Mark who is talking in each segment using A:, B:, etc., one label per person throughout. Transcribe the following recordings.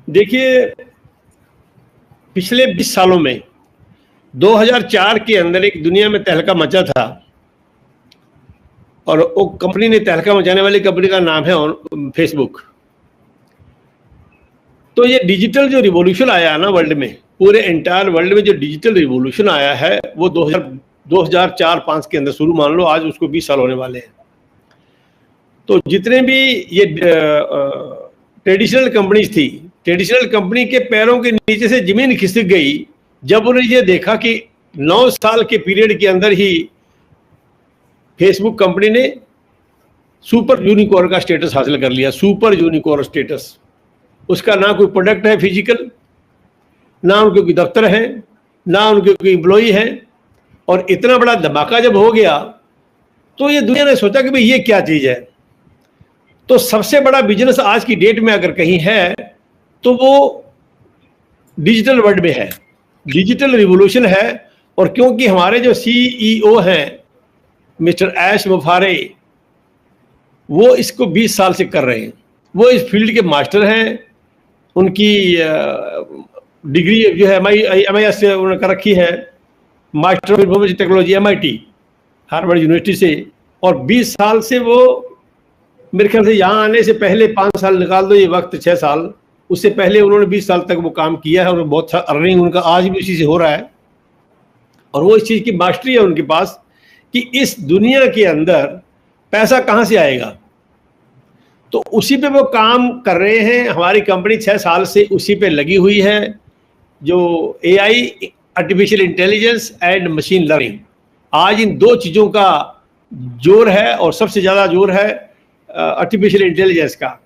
A: देखिए, पिछले 20 सालों में 2004 के अंदर एक दुनिया में तहलका मचा था, और वो कंपनी ने, तहलका मचाने वाली कंपनी का नाम है फेसबुक। तो ये डिजिटल जो रिवॉल्यूशन आया ना वर्ल्ड में, पूरे एंटायर वर्ल्ड में जो डिजिटल रिवॉल्यूशन आया है वो 2004-05 के अंदर शुरू, मान लो आज उसको 20 साल होने वाले हैं। तो जितने भी ये ट्रेडिशनल कंपनीज थी, ट्रेडिशनल कंपनी के पैरों के नीचे से जमीन खिसक गई जब उन्होंने ये देखा कि 9 साल के पीरियड के अंदर ही फेसबुक कंपनी ने सुपर यूनिकॉर्न का स्टेटस हासिल कर लिया। सुपर यूनिकॉर्न स्टेटस, उसका ना कोई प्रोडक्ट है फिजिकल, ना उनके कोई दफ्तर है, ना उनके कोई एम्प्लॉई है, और इतना बड़ा धमाका जब हो गया तो ये दुनिया ने सोचा कि भाई ये क्या चीज़ है। तो सबसे बड़ा बिजनेस आज की डेट में अगर कहीं है तो वो डिजिटल वर्ल्ड में है, डिजिटल रिवॉल्यूशन है। और क्योंकि हमारे जो सीईओ हैं मिस्टर ऐश मुफारे, वो इसको 20 साल से कर रहे हैं, वो इस फील्ड के मास्टर हैं। उनकी डिग्री जो है MIS से उन्होंने कर रखी है, master of information technology MIT Harvard university से। और 20 साल से वो, मेरे ख्याल से यहाँ आने से पहले 5 साल निकाल दो ये वक्त, 6 साल, उससे पहले उन्होंने 20 साल तक वो काम किया है, और बहुत अर्निंग उनका आज भी उसी से हो रहा है। और वो इस चीज़ की मास्टरी है उनके पास कि इस दुनिया के अंदर पैसा कहाँ से आएगा, तो उसी पे वो काम कर रहे हैं। हमारी कंपनी 6 साल से उसी पे लगी हुई है, जो AI, artificial intelligence and machine learning. आज इन दो चीज़ों का जोर है, और सबसे ज़्यादा जोर है आर्टिफिशियल इंटेलिजेंस का।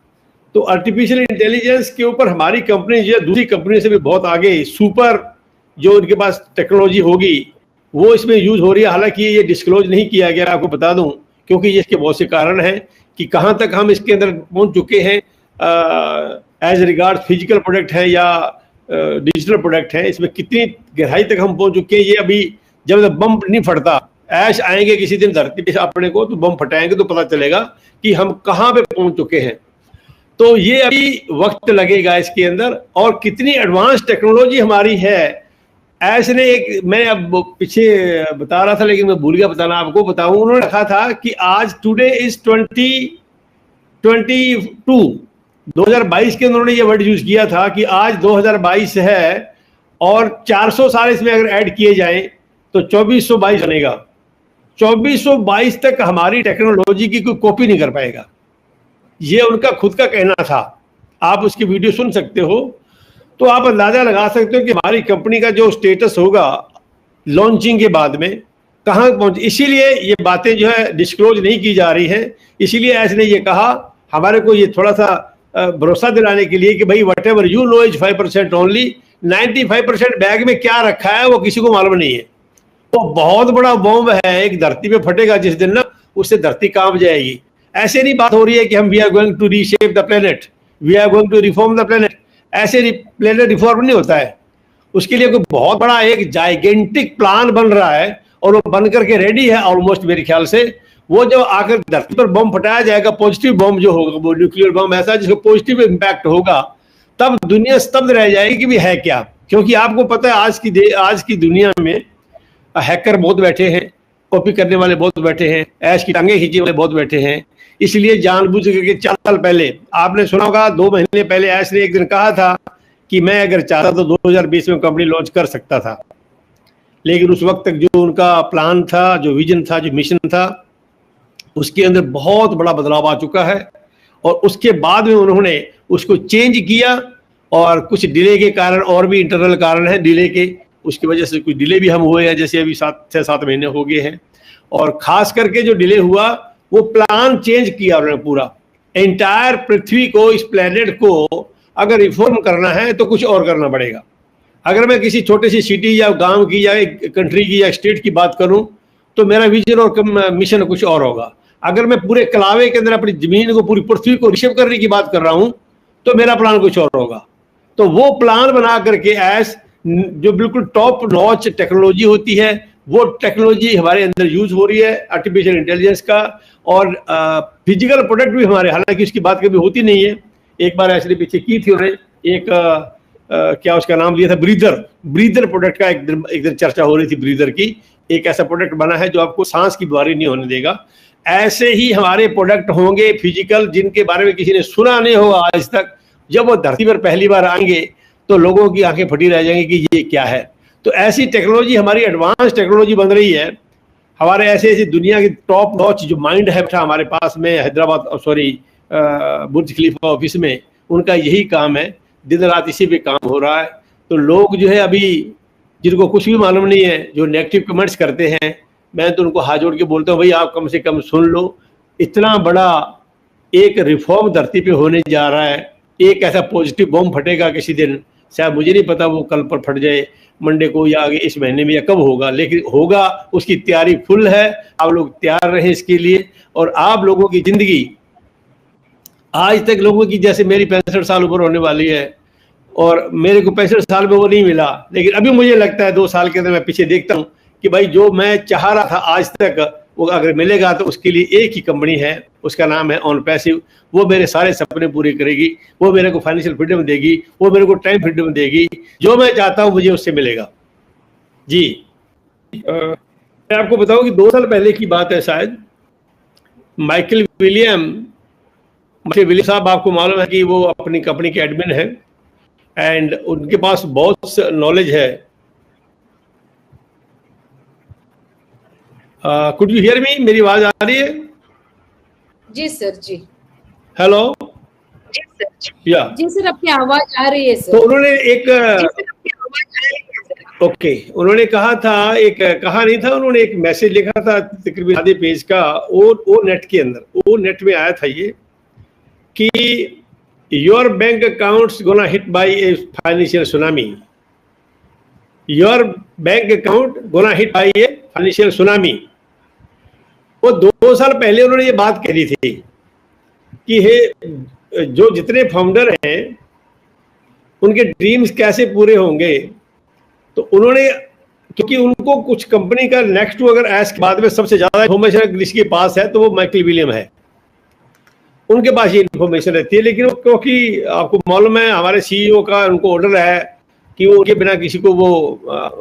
A: तो आर्टिफिशियल इंटेलिजेंस के ऊपर हमारी कंपनी जो है दूसरी कंपनी से भी बहुत आगे, सुपर जो उनके पास टेक्नोलॉजी होगी वो इसमें यूज़ हो रही है। हालांकि ये डिस्क्लोज नहीं किया गया, आपको बता दूं, क्योंकि इसके बहुत से कारण हैं कि कहाँ तक हम इसके अंदर पहुँच चुके हैं एज रिगार्ड फिजिकल प्रोडक्ट है या डिजिटल प्रोडक्ट है, इसमें कितनी गहराई तक हम पहुँच चुके हैं। ये अभी जब तक बम नहीं फटता, ऐश आएंगे किसी दिन धरती पे अपने को, तो बम फटाएंगे तो पता चलेगा कि हम कहाँ पे पहुँच चुके हैं। तो ये अभी वक्त लगेगा इसके अंदर, और कितनी एडवांस टेक्नोलॉजी हमारी है। ऐसे ने एक, मैं अब पीछे बता रहा था लेकिन मैं भूल गया बताना, आपको बताऊं। उन्होंने रखा था कि आज टुडे इज 2022 के उन्होंने ये वर्ड यूज किया था कि आज 2022 है, और 400 साल इसमें अगर ऐड किए जाएं तो 2422 बनेगा। 2422 तक हमारी टेक्नोलॉजी की कोई कॉपी नहीं कर पाएगा, ये उनका खुद का कहना था। आप उसकी वीडियो सुन सकते हो, तो आप अंदाजा लगा सकते हो कि हमारी कंपनी का जो स्टेटस होगा लॉन्चिंग के बाद में कहाँ पहुंचे। इसीलिए ये बातें जो है डिस्क्लोज नहीं की जा रही हैं। इसीलिए ऐसे ने ये कहा हमारे को, ये थोड़ा सा भरोसा दिलाने के लिए कि भाई what ever you know is 5% only, 95% bag में क्या रखा है वो किसी को मालूम नहीं है। तो बहुत बड़ा बॉम्ब है, एक धरती पे फटेगा जिस दिन ना, उससे धरती कांप जाएगी। ऐसे नहीं बात हो रही है कि हम we are going to reshape the planet, we are going to reform the planet. ऐसे प्लेनेट रिफॉर्म नहीं होता है, उसके लिए कोई बहुत बड़ा एक जाइगेंटिक प्लान बन रहा है, और वो बन करके रेडी है ऑलमोस्ट। मेरे ख्याल से वो जो आकर धरती पर बम फटाया जाएगा, पॉजिटिव बम जो होगा, वो न्यूक्लियर बम ऐसा जिसका पॉजिटिव इम्पैक्ट होगा, तब दुनिया स्तब्ध रह जाएगी कि भी है क्या। क्योंकि आपको पता है आज की दुनिया में हैकर बहुत बैठे हैं, कॉपी करने वाले बहुत बैठे हैं, ऐश की टांगे खींचने वाले बहुत बैठे हैं। इसलिए जानबूझ करके 4 साल पहले, आपने सुना होगा 2 महीने पहले ऐश ने एक दिन कहा था कि मैं अगर चाहता तो 2020 में कंपनी लॉन्च कर सकता था। लेकिन उस वक्त तक जो उनका प्लान था, जो विजन था, जो मिशन था, उसके अंदर बहुत बड़ा बदलाव आ चुका है। और उसके बाद में उन्होंने उसको चेंज किया, और कुछ डिले के कारण, और भी इंटरनल कारण है डिले के, उसकी वजह से कुछ डिले भी हम हुए हैं, जैसे अभी 6-7 महीने हो गए हैं। और खास करके जो डिले हुआ वो प्लान चेंज किया उन्होंने पूरा। एंटायर पृथ्वी को, इस प्लेनेट को अगर रिफॉर्म करना है तो कुछ और करना पड़ेगा। अगर मैं किसी छोटी सी सिटी या गांव की या कंट्री की या स्टेट की बात करूं तो मेरा विजन और मिशन कुछ और होगा। अगर मैं पूरे कलावे के अंदर अपनी जमीन को, पूरी पृथ्वी को रिशेप करने की बात कर रहा हूं तो मेरा प्लान कुछ और होगा। तो वो प्लान बना करके ऐस जो बिल्कुल टॉप नॉच टेक्नोलॉजी होती है, वो टेक्नोलॉजी हमारे अंदर यूज हो रही है, आर्टिफिशियल इंटेलिजेंस का। और फिजिकल प्रोडक्ट भी हमारे, हालांकि उसकी बात कभी होती नहीं है, एक बार ऐसे पीछे की थी उन्होंने एक क्या उसका नाम लिया था, ब्रीदर प्रोडक्ट का एक दिन चर्चा हो रही थी। ब्रीदर की एक ऐसा प्रोडक्ट बना है जो आपको सांस की बीमारी नहीं होने देगा। ऐसे ही हमारे प्रोडक्ट होंगे फिजिकल, जिनके बारे में किसी ने सुना नहीं होगा आज तक। जब वो धरती पर पहली बार आएंगे तो लोगों की आंखें फटी रह जाएंगी कि ये क्या है। तो ऐसी टेक्नोलॉजी, हमारी एडवांस टेक्नोलॉजी बन रही है। हमारे ऐसे ऐसे दुनिया की टॉप नॉच जो माइंड है हमारे पास में हैदराबाद, सॉरी बुर्ज खलीफा ऑफिस में, उनका यही काम है, दिन रात इसी पे काम हो रहा है। तो लोग जो है अभी जिनको कुछ भी मालूम नहीं है, जो नेगेटिव कमेंट्स करते हैं, मैं तो उनको हाथ जोड़ के बोलता हूँ भाई आप कम से कम सुन लो। इतना बड़ा एक रिफॉर्म धरती पे होने जा रहा है, एक ऐसा पॉजिटिव बम फटेगा किसी दिन, शायद मुझे नहीं पता वो कल पर फट जाए, मंडे को या आगे इस महीने में या कब होगा, लेकिन होगा, उसकी तैयारी फुल है। आप लोग तैयार रहे इसके लिए। और आप लोगों की जिंदगी आज तक लोगों की, जैसे मेरी 65 साल उम्र होने वाली है और मेरे को 65 साल में वो नहीं मिला, लेकिन अभी मुझे लगता है 2 साल के अंदर मैं पीछे देखता हूँ कि भाई जो मैं चाह रहा था आज तक, वो अगर मिलेगा तो उसके लिए एक ही कंपनी है, उसका नाम है ऑन पैसिव। वो मेरे सारे सपने पूरे करेगी, वो मेरे को फाइनेंशियल फ्रीडम देगी, वो मेरे को टाइम फ्रीडम देगी। जो मैं चाहता हूँ मुझे उससे मिलेगा। जी मैं आपको बताऊं कि 2 साल पहले की बात है शायद, माइकल विलियम साहब, आपको मालूम है कि वो अपनी कंपनी के एडमिन है एंड उनके पास बहुत नॉलेज है। Could you hear me? मेरी आवाज आ रही है?
B: जी सर। जी
A: हेलो।
B: जी सर।
A: या
B: जी सर, आपकी आवाज आ रही है सर।
A: तो उन्होंने एक उन्होंने कहा था, एक कहा नहीं था, उन्होंने एक मैसेज लिखा था तकरीबन आधे पेज का, वो नेट के अंदर, वो नेट में आया था ये कि your bank accounts gonna hit by a financial tsunami, your bank account gonna hit by a financial tsunami. वो 2 साल पहले उन्होंने ये बात कही थी कि हे जो जितने फाउंडर हैं उनके ड्रीम्स कैसे पूरे होंगे। तो उन्होंने, क्योंकि उनको कुछ कंपनी का नेक्स्ट टू अगर एस के बाद में सबसे ज्यादा इंफॉर्मेशन जिसके पास है तो वो माइकल विलियम है, उनके पास ये इंफॉर्मेशन रहती है। लेकिन क्योंकि आपको मालूम है हमारे सीईओ का उनको ऑर्डर है कि वो उनके बिना किसी को, वो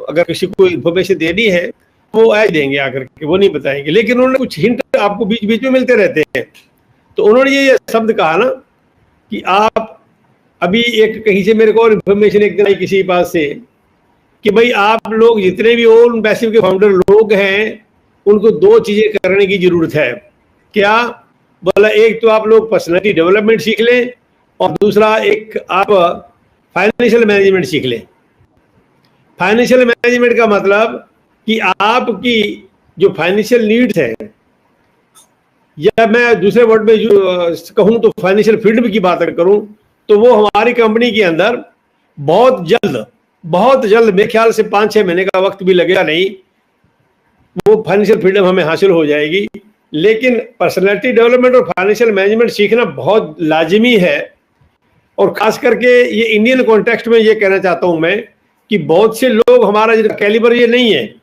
A: अगर किसी को इंफॉर्मेशन देनी है वो ऐड देंगे आकर के, वो नहीं बताएंगे। लेकिन उन्होंने कुछ हिंट आपको बीच बीच में मिलते रहते हैं। तो उन्होंने ये शब्द कहा ना कि आप अभी एक कहीं से मेरे को और इंफॉर्मेशन एक दिन आई किसी पास से कि भाई आप लोग जितने भी ओन पैसिव के फाउंडर लोग हैं उनको 2 चीजें करने की जरूरत है। क्या बोला? एक तो आप लोग पर्सनालिटी डेवलपमेंट सीख लें और दूसरा एक आप फाइनेंशियल मैनेजमेंट सीख लें। फाइनेंशियल मैनेजमेंट का मतलब कि आपकी जो फाइनेंशियल नीड्स है, या मैं दूसरे वर्ड में जो कहूं तो फाइनेंशियल फ्रीडम की बात करूं, तो वो हमारी कंपनी के अंदर बहुत जल्द मेरे ख्याल से 5-6 महीने का वक्त भी लगेगा नहीं, वो फाइनेंशियल फ्रीडम हमें हासिल हो जाएगी। लेकिन पर्सनालिटी डेवलपमेंट और फाइनेंशियल मैनेजमेंट सीखना बहुत लाजिमी है। और खास करके ये इंडियन कॉन्टेक्स्ट में ये कहना चाहता हूं मैं कि बहुत से लोग, हमारा कैलिबर ये नहीं है।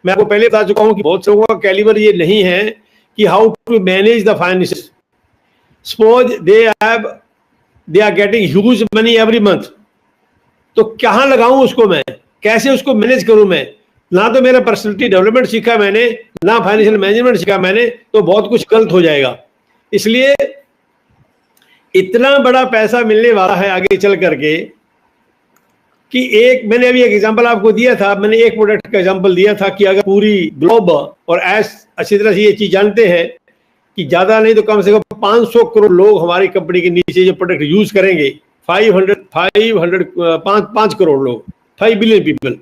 A: मैं आपको पहले बता चुका हूं कि बहुत से लोगों का कैलिबर ये नहीं है कि how to manage the finance. Suppose they are getting huge money every month, तो कहाँ लगाऊं उसको, मैं कैसे उसको मैनेज करूं? मैं ना तो मेरा पर्सनालिटी डेवलपमेंट सीखा मैंने, ना फाइनेंशियल मैनेजमेंट सीखा मैंने, तो बहुत कुछ गलत हो जाएगा। इसलिए इतना बड़ा पैसा मिलने वाला है आगे चल करके कि एक, मैंने अभी एक एग्जांपल आपको दिया था, मैंने एक प्रोडक्ट का एग्जांपल दिया था कि अगर पूरी ग्लोब और अच्छी तरह से ये चीज जानते हैं कि ज्यादा नहीं तो कम से कम 500 करोड़ लोग हमारी कंपनी के नीचे जो प्रोडक्ट यूज करेंगे, 5 करोड़ लोग, 5 बिलियन पीपल,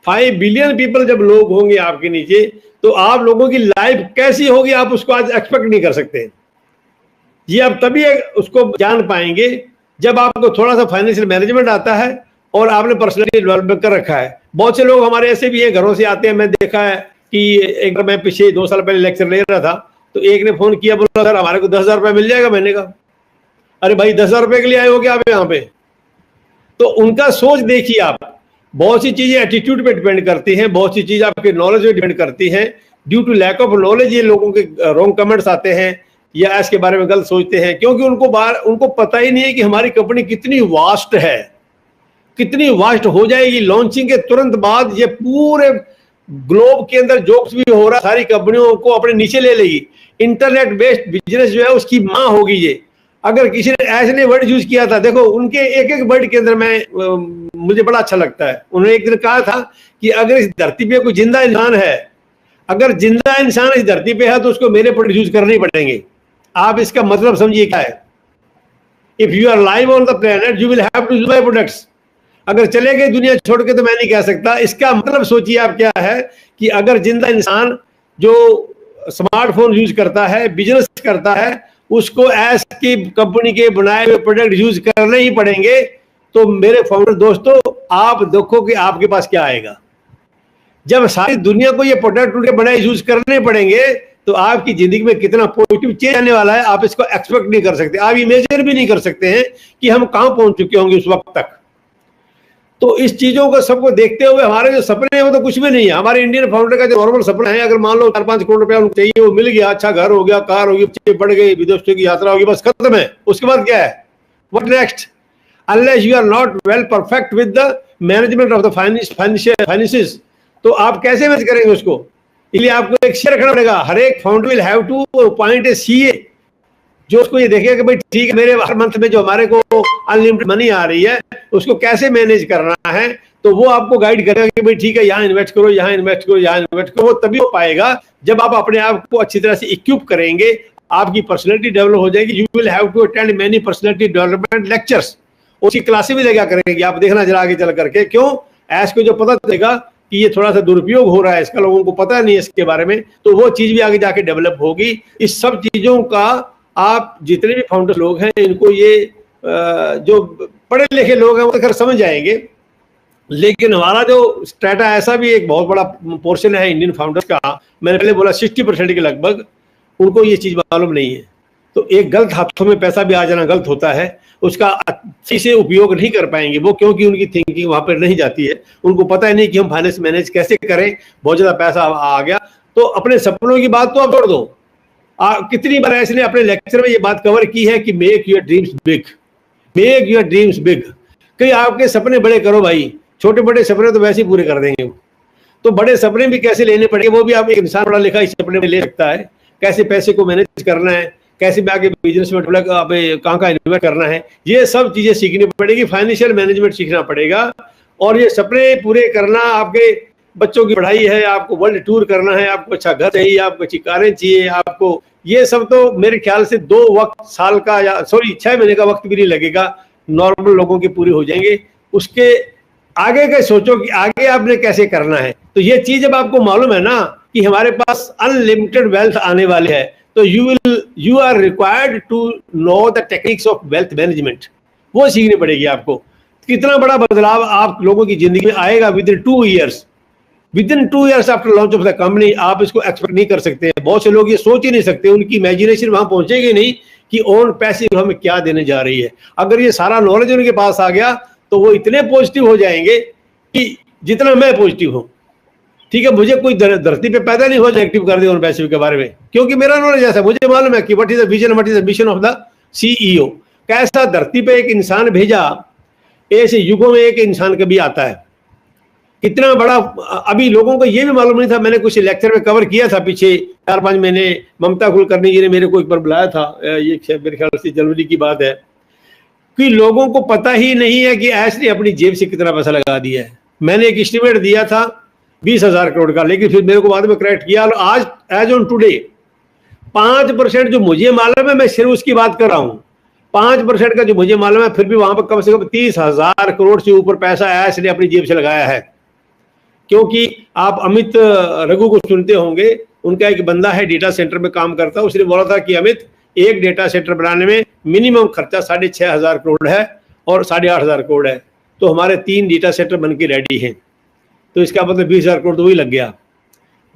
A: 5 बिलियन पीपल जब लोग होंगे आपके नीचे, तो आप लोगों की लाइफ कैसी होगी आप उसको आज एक्सपेक्ट नहीं कर सकते। ये आप तभी उसको जान पाएंगे जब आपको थोड़ा सा फाइनेंशियल मैनेजमेंट आता है और आपने पर्सनली डेवलपमेंट कर रखा है। बहुत से लोग हमारे ऐसे भी हैं, घरों से आते हैं, मैं देखा है कि एक बार मैं पिछले 2 साल पहले लेक्चर ले रहा था तो एक ने फोन किया, बोला सर हमारे को 10,000 रुपये मिल जाएगा। मैंने कहा अरे भाई 10,000 रुपये के लिए आए हो क्या आप यहाँ पे? तो उनका सोच देखिए आप। बहुत सी चीजें एटीट्यूड पे डिपेंड करती हैं, बहुत सी चीज आपके नॉलेज पे डिपेंड करती हैं। Due to lack of knowledge ये लोगों के रॉन्ग कमेंट्स आते हैं या इसके बारे में गलत सोचते हैं, क्योंकि उनको पता ही नहीं है कि हमारी कंपनी कितनी वास्ट है। कितनी वास्ट हो जाएगी। लॉन्चिंग के तुरंत बाद ये पूरे ग्लोब के अंदर जो कुछ भी हो रहा है सारी कंपनियों को अपने नीचे ले लेगी। इंटरनेट बेस्ड बिजनेस जो है उसकी माँ होगी ये। अगर किसी ने ऐसे ने वर्ड यूज किया था, देखो उनके एक एक वर्ड के अंदर मुझे बड़ा अच्छा लगता है। उन्होंने एक दिन कहा था कि अगर इस धरती पे कोई जिंदा इंसान है, अगर जिंदा इंसान इस धरती पे है तो उसको मेरे प्रोडक्ट यूज करने ही पड़ेंगे। आप इसका मतलब समझिए क्या है। If you are live on the planet you will have to use my products. अगर चले गए दुनिया छोड़ के तो मैं नहीं कह सकता। इसका मतलब सोचिए आप क्या है कि अगर जिंदा इंसान जो स्मार्टफोन यूज करता है, बिजनेस करता है, उसको एस की कंपनी के बनाए हुए प्रोडक्ट यूज करने ही पड़ेंगे। तो मेरे फाउंडर दोस्तों, आप देखो कि आपके पास क्या आएगा। जब सारी दुनिया को ये प्रोडक्ट उनके बनाए यूज करने पड़ेंगे तो आपकी जिंदगी में कितना पॉजिटिव चेंज आने वाला है आप इसको एक्सपेक्ट नहीं कर सकते। आप इमेजिन भी नहीं कर सकते हैं कि हम कहां पहुंच चुके होंगे उस वक्त तक। तो इस चीजों को सबको देखते हुए हमारे जो सपने हैं वो तो कुछ भी नहीं है। हमारे इंडियन फाउंडर का जो नॉर्मल सपना है, अगर मान लो 4-5 करोड़ रुपया उनको चाहिए, वो मिल गया, अच्छा घर हो गया, कार होगी, बच्चे बढ़ गए, विदेशों की यात्रा होगी, बस खत्म है। उसके बाद क्या है? What next? Unless you are not well perfect with the management of the finances, तो आप कैसे मैनेज करेंगे उसको? इसलिए आपको एक शेयर रखना पड़ेगा। हर एक founder will have to appoint a CA जो उसको ये देखेगा कि भाई ठीक है, मेरे हर मंथ में जो हमारे को अनलिमिटेड मनी आ रही है उसको कैसे मैनेज करना है। तो वो आपको गाइड करेगा कि भाई ठीक है, यहाँ इन्वेस्ट करो, यहाँ इन्वेस्ट करो, यहाँ इन्वेस्ट करो। वो तभी हो पाएगा जब आप अपने आप को अच्छी तरह से इक्विप करेंगे, आपकी पर्सनैलिटी डेवलप हो जाएगी। You will have to attend many personality development lectures. उसकी क्लासेस भी लगा करेंगे, आप देखना जरा आगे चल करके। क्यों? ऐस को जो पता चलेगा कि ये थोड़ा सा दुरुपयोग हो रहा है, इसका लोगों को पता नहीं है इसके बारे में, तो वो चीज भी आगे जाके डेवलप होगी। इस सब चीजों का आप जितने भी फाउंडर लोग हैं इनको ये जो पढ़े लिखे लोग हैं वो तो खैर समझ जाएंगे, लेकिन हमारा जो स्ट्रेटा ऐसा भी एक बहुत बड़ा पोर्शन है इंडियन फाउंडर्स का, मैंने पहले बोला 60% के लगभग, उनको ये चीज मालूम नहीं है। तो एक गलत हाथों में पैसा भी आ जाना गलत होता है, उसका अच्छी से उपयोग नहीं कर पाएंगे वो, क्योंकि उनकी थिंकिंग वहां पर नहीं जाती है। उनको पता ही नहीं कि हम फाइनेंस मैनेज कैसे करें, बहुत ज्यादा पैसा आ गया। तो अपने सपनों की बात तो आप छोड़ दो। कितनी बार ऐसे ने अपने लेक्चर में ये बात कवर की है कि make your dreams big, make your dreams big. कहीं आपके सपने बड़े करो भाई, छोटे बड़े सपने तो वैसे ही पूरे कर देंगे। तो बड़े सपने भी कैसे लेने पड़ेंगे वो भी आप एक इंसान पढ़ा लिखा इस सपने में ले सकता है। कैसे पैसे को मैनेज करना है, कैसे आगे बिजनेस में कहाँ कहाँ इन्वेस्ट करना है, ये सब चीजें सीखनी पड़ेगी। फाइनेंशियल मैनेजमेंट सीखना पड़ेगा। और ये सपने पूरे करना, आपके बच्चों की पढ़ाई है, आपको वर्ल्ड टूर करना है, आपको अच्छा घर चाहिए, आपको अच्छी कारें चाहिए, आपको ये सब तो मेरे ख्याल से 2 वक्त साल का या 6 महीने का वक्त भी नहीं लगेगा, नॉर्मल लोगों के पूरे हो जाएंगे। उसके आगे का सोचो कि आगे आपने कैसे करना है। तो ये चीज जब आपको मालूम है ना कि हमारे पास अनलिमिटेड वेल्थ आने वाले है, तो you are required to know the techniques of wealth management. वो सीखनी पड़ेगी आपको। कितना बड़ा बदलाव आप लोगों की जिंदगी में आएगा with in 2 years, with in 2 years after launch of the company, आप इसको एक्सपेक्ट नहीं कर सकते हैं। बहुत से लोग ये सोच ही नहीं सकते, उनकी इमेजिनेशन वहां पहुंचेगी नहीं कि ऑन पैसिव हमें क्या देने जा रही है। अगर ये सारा नॉलेज उनके पास आ गया तो वो इतने पॉजिटिव हो जाएंगे कि जितना मैं पॉजिटिव हूं। ठीक है, मुझे कोई धरती पे पैदा नहीं हुआ नेगेटिव कर दे ऑन पैसिव के बारे में, क्योंकि मेरा नॉलेज ऐसा, मुझे मालूम है कि what is the vision, what is the mission of the CEO. कैसा धरती पे एक इंसान भेजा, ऐसे युगों में एक इंसान कभी आता है, इतना बड़ा। अभी लोगों को ये भी मालूम नहीं था, मैंने कुछ लेक्चर में कवर किया था पीछे 4-5 महीने, ममता कुलकर्णी जी ने मेरे को एक बार बुलाया था, ये मेरे ख्याल से जनवरी की बात है, कि लोगों को पता ही नहीं है कि ऐश ने अपनी जेब से कितना पैसा लगा दिया है। मैंने एक एस्टिमेट दिया था 20,000 करोड़ का, लेकिन फिर मेरे को बाद में करेक्ट किया। और आज एज ऑन टुडे 5% जो मुझे मालूम है, मैं सिर्फ उसकी बात कर रहा हूं, 5% का जो मुझे मालूम है, फिर भी वहां पर कम से कम 30,000 करोड़ से ऊपर पैसा ऐश ने अपनी जेब से लगाया है। क्योंकि आप अमित रघु को सुनते होंगे, उनका एक बंदा है डेटा सेंटर में काम करता है, उसने बोला था कि अमित, एक डेटा सेंटर बनाने में मिनिमम खर्चा 6,500 करोड़ है और 8,500 करोड़ है, तो हमारे 3 डेटा सेंटर बन के रेडी हैं। तो इसका मतलब 20,000 करोड़ तो वही लग गया।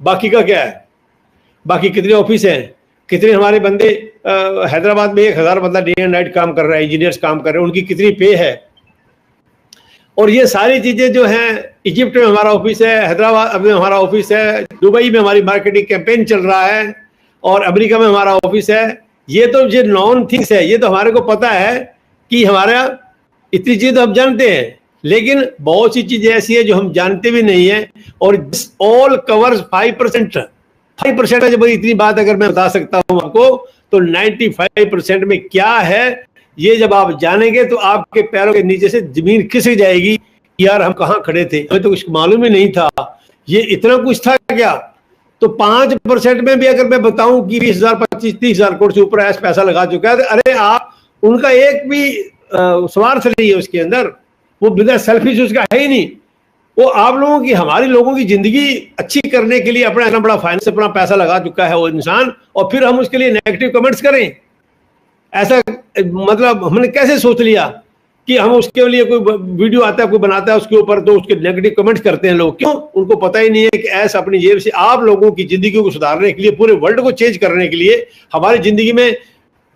A: बाकी का क्या है? बाकी कितने ऑफिस हैं, कितने हमारे बंदे हैदराबाद में 1,000 बंदा डे एंड नाइट काम कर रहा है, इंजीनियर्स काम कर रहे हैं, उनकी कितनी पे है। और ये सारी चीजें जो हैं, इजिप्ट में हमारा ऑफिस है, हैदराबाद में हमारा ऑफिस है, दुबई में हमारी मार्केटिंग कैंपेन चल रहा है, और अमेरिका में हमारा ऑफिस है। ये तो जो नॉन थिंग्स है, ये तो हमारे को पता है कि हमारा इतनी चीज तो हम जानते हैं, लेकिन बहुत सी चीजें ऐसी है जो हम जानते भी नहीं है, और ऑल कवर्स 5%। 5% है, जब इतनी बात अगर मैं बता सकता हूं आपको, तो 95% में क्या है ये जब आप जानेंगे तो आपके पैरों के नीचे से जमीन खिसक जाएगी। यार हम कहाँ खड़े थे, हमें तो कुछ मालूम ही नहीं था, ये इतना कुछ था क्या। तो 5% में भी अगर मैं बताऊं कि 20,000 25-30,000 करोड़ से ऊपर ऐसा पैसा लगा चुका है, तो अरे आप उनका एक भी स्वार्थ नहीं है उसके अंदर, वो बिना सेल्फिश उसका है ही नहीं। वो आप लोगों की, हमारी लोगों की जिंदगी अच्छी करने के लिए अपना इतना बड़ा फाइनेंस, अपना पैसा लगा चुका है वो इंसान, और फिर हम उसके लिए नेगेटिव कमेंट्स करें, ऐसा मतलब हमने कैसे सोच लिया कि हम उसके लिए कोई वीडियो आता है, कोई बनाता है उसके ऊपर, तो उसके नेगेटिव कमेंट्स करते हैं लोग। क्यों? उनको पता ही नहीं है कि ऐसा अपनी जेब से आप लोगों की जिंदगी को सुधारने के लिए, पूरे वर्ल्ड को चेंज करने के लिए, हमारी जिंदगी में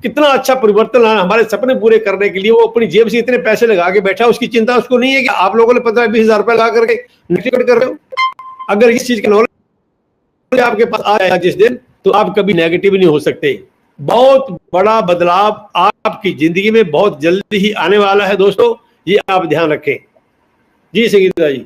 A: कितना अच्छा परिवर्तन लाना, हमारे सपने पूरे करने के लिए वो अपनी जेब से इतने पैसे लगा के बैठा, उसकी चिंता उसको नहीं है कि आप लोगों ने 15-20 हजार रुपए लगा करके नेगेटिव कर रहे हो। अगर इस चीज का नॉलेज आपके पास आ जाएगा जिस दिन, तो आप कभी नेगेटिव नहीं हो सकते। बहुत बड़ा बदलाव आपकी जिंदगी में बहुत जल्दी ही आने वाला है दोस्तों, ये आप ध्यान रखें। जी संगीता जी।